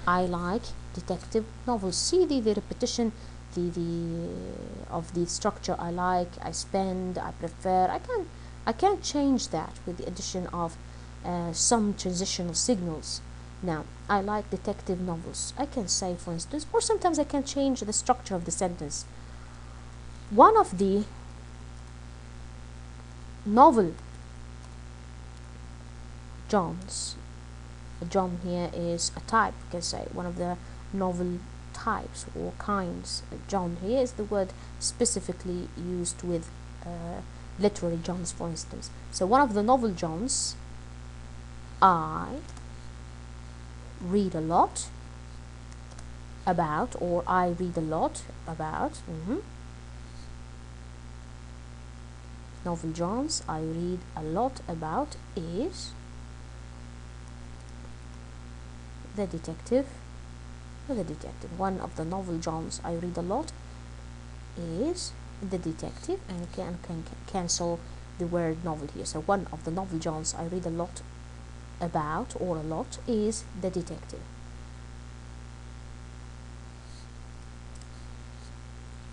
I like detective novels. See the repetition, of the structure. I like, I spend, I prefer. I can change that with the addition of some transitional signals. Now, I like detective novels. I can say, for instance, or sometimes I can change the structure of the sentence. One of the novel genres, a genre here is a type, you can say, one of the novel types or kinds. Genre here is the word specifically used with literary genres, for instance. So one of the novel genres I read a lot about, or I read a lot about. Novel genres I read a lot about is the detective. One of the novel genres I read a lot is the detective, and you can cancel the word novel here. So one of the novel genres I read a lot about, or a lot, is the detective.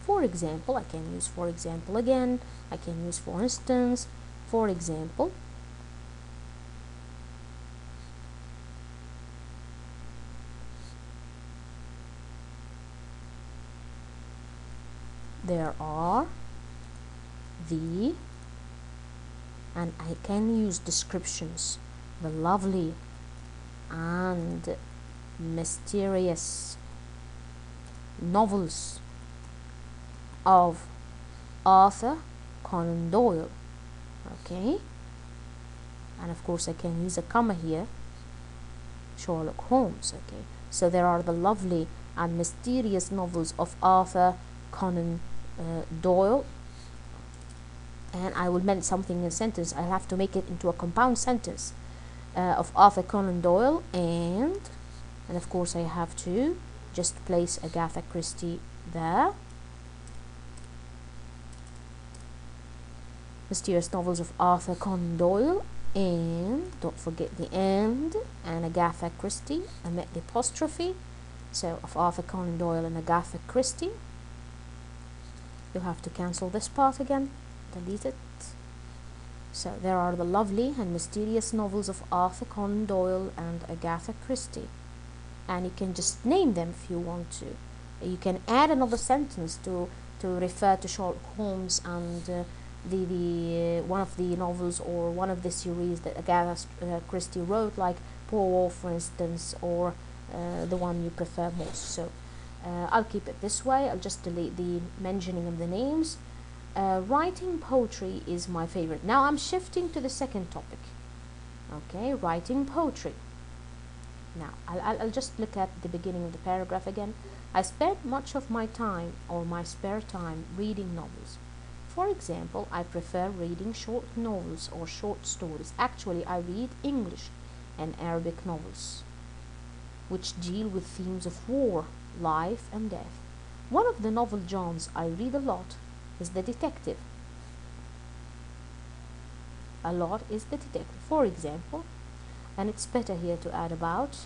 For example, I can use for example again. I can use for instance. For example, there are the, and I can use descriptions, the lovely and mysterious novels of Arthur Conan Doyle. Okay, and of course I can use a comma here, Sherlock Holmes. Okay, so there are the lovely and mysterious novels of Arthur Conan Doyle, and I will mention something in a sentence. I have to make it into a compound sentence, of Arthur Conan Doyle, and of course I have to just place Agatha Christie there. Mysterious novels of Arthur Conan Doyle, and don't forget the and Agatha Christie. I met the apostrophe, so of Arthur Conan Doyle and Agatha Christie. You have to cancel this part again, delete it. So there are the lovely and mysterious novels of Arthur Conan Doyle and Agatha Christie, and you can just name them if you want to. You can add another sentence to refer to Sherlock Holmes and the one of the novels or one of the series that Agatha Christie wrote, like Poirot, for instance, or the one you prefer most. So I'll keep it this way. I'll just delete the mentioning of the names. Writing poetry is my favorite. Now I'm shifting to the second topic. Okay, writing poetry. Now I'll just look at the beginning of the paragraph again. I spend much of my time or my spare time reading novels. For example, I prefer reading short novels or short stories. Actually, I read English and Arabic novels, which deal with themes of war, life, and death. One of the novel genres I read a lot is the detective. A lot is the detective. For example, and it's better here to add about.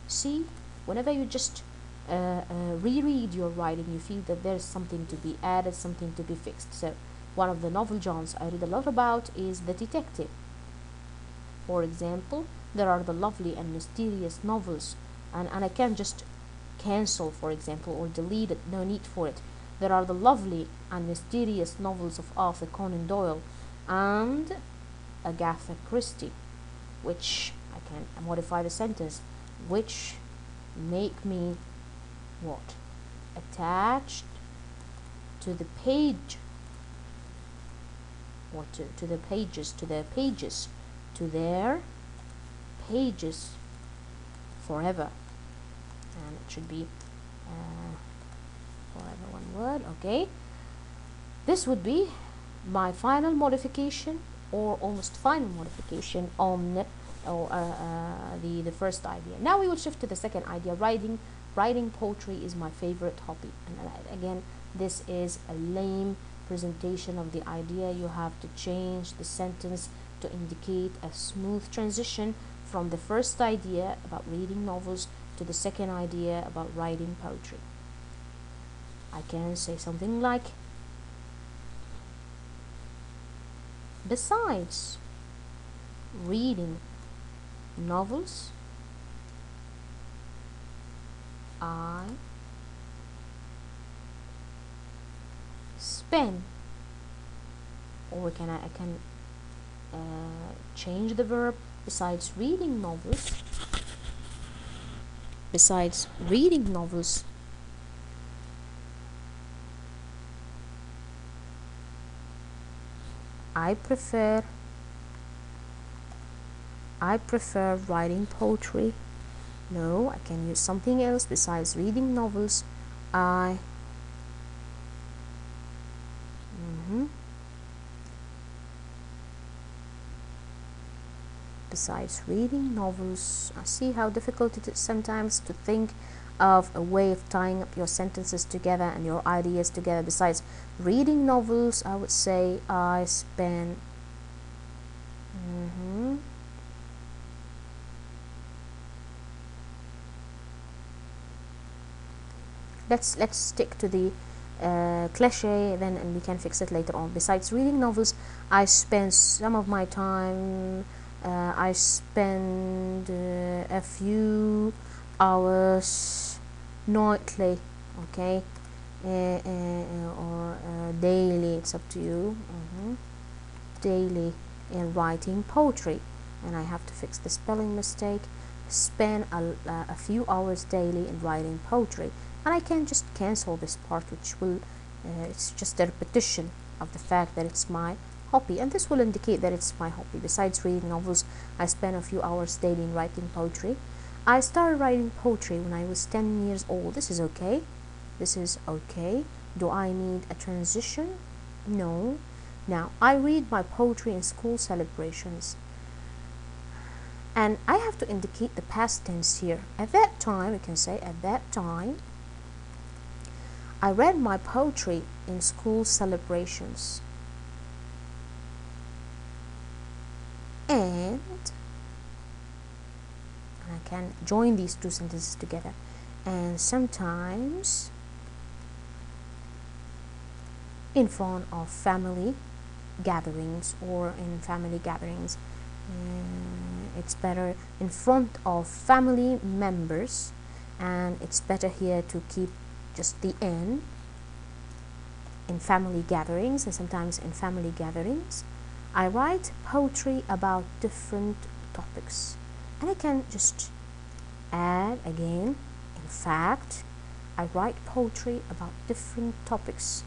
See, whenever you just reread your writing, you feel that there's something to be added, something to be fixed. So one of the novel genres I read a lot about is the detective. For example, there are the lovely and mysterious novels, and I can just cancel, for example, or delete it, no need for it. There are the lovely and mysterious novels of Arthur Conan Doyle and Agatha Christie, which I can modify the sentence, which make me what? Attached to the page, or to the pages, to their pages, to their pages forever. And it should be forever, one word. Okay, this would be my final modification, or almost final modification on the first idea. Now we will shift to the second idea. Writing poetry is my favorite hobby. And again, this is a lame presentation of the idea. You have to change the sentence to indicate a smooth transition from the first idea about reading novels to the second idea about writing poetry. I can say something like, besides reading novels, I spend, or I can change the verb. Besides reading novels, I prefer writing poetry. No, I can use something else. Besides reading novels, I besides reading novels, I see how difficult it is sometimes to think of a way of tying up your sentences together and your ideas together. Besides reading novels, I would say I spend let's stick to the cliche then, and we can fix it later on. Besides reading novels, I spend some of my time, I spend a few hours nightly, okay, or daily, it's up to you, daily, in writing poetry. And I have to fix the spelling mistake. Spend a few hours daily in writing poetry. And I can just cancel this part, which will it's just a repetition of the fact that it's my hobby, and this will indicate that it's my hobby. Besides reading novels, I spend a few hours daily in writing poetry. I started writing poetry when I was 10 years old. This is okay. Do I need a transition? No. Now, I read my poetry in school celebrations, and I have to indicate the past tense here. At that time, we can say at that time I read my poetry in school celebrations. And I can join these two sentences together. And sometimes in front of family gatherings, or in family gatherings, it's better in front of family members, and it's better here to keep just the N, in family gatherings. And sometimes in family gatherings I write poetry about different topics, and I can just add again, in fact, I write poetry about different topics.